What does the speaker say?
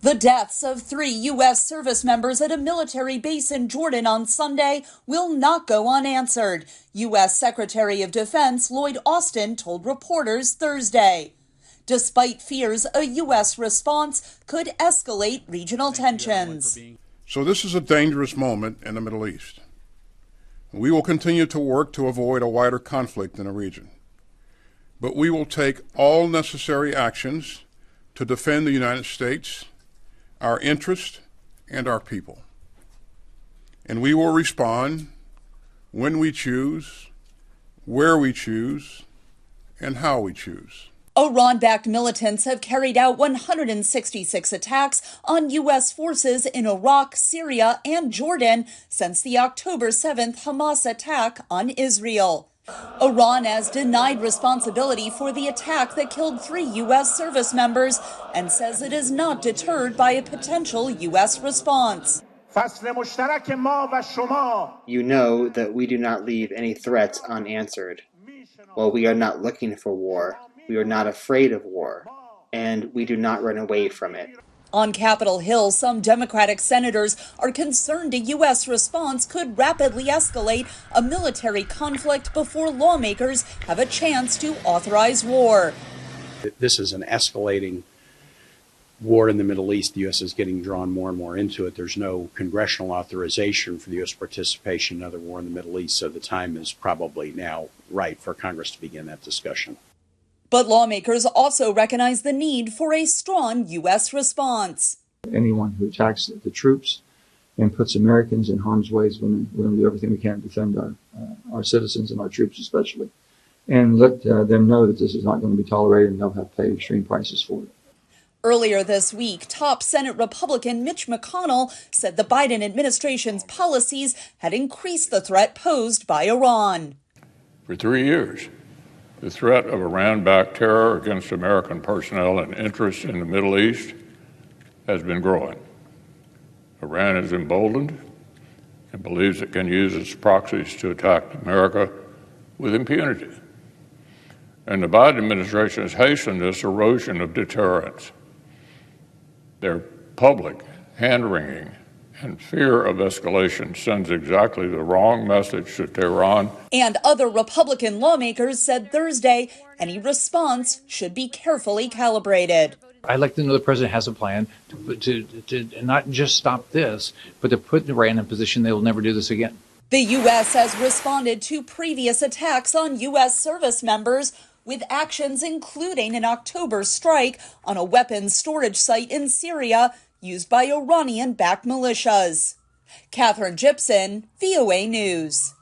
The deaths of 3 U.S. service members at a military base in Jordan on Sunday will not go unanswered, U.S. Secretary of Defense Lloyd Austin told reporters Thursday, despite fears a U.S. response could escalate regional tensions. So this is a dangerous moment in the Middle East. We will continue to work to avoid a wider conflict in the region. But we will take all necessary actions to defend the United States, our interests, and our people. And we will respond when we choose, where we choose, and how we choose. Iran-backed militants have carried out 166 attacks on U.S. forces in Iraq, Syria, and Jordan since the October 7th Hamas attack on Israel. Iran has denied responsibility for the attack that killed 3 U.S. service members and says it is not deterred by a potential U.S. response. You know that we do not leave any threats unanswered. While we are not looking for war, we are not afraid of war, and we do not run away from it. On Capitol Hill, some Democratic senators are concerned a U.S. response could rapidly escalate a military conflict before lawmakers have a chance to authorize war. This is an escalating war in the Middle East. The U.S. is getting drawn more and more into it. There's no congressional authorization for the U.S. participation in another war in the Middle East, so the time is probably now right for Congress to begin that discussion. But lawmakers also recognize the need for a strong U.S. response. Anyone who attacks the troops and puts Americans in harm's way, we're going to do everything we can to defend our citizens and our troops especially, and let them know that this is not going to be tolerated and they'll have to pay extreme prices for it. Earlier this week, top Senate Republican Mitch McConnell said the Biden administration's policies had increased the threat posed by Iran. For 3 years, the threat of Iran-backed terror against American personnel and interests in the Middle East has been growing. Iran is emboldened and believes it can use its proxies to attack America with impunity. And the Biden administration has hastened this erosion of deterrence. Their public hand-wringing and fear of escalation sends exactly the wrong message to Tehran. And other Republican lawmakers said Thursday any response should be carefully calibrated. I'd like to know the president has a plan to not just stop this, but to put Iran in a position they will never do this again. The U.S. has responded to previous attacks on U.S. service members with actions including an October strike on a weapons storage site in Syria used by Iranian-backed militias. Catherine Gibson, VOA News.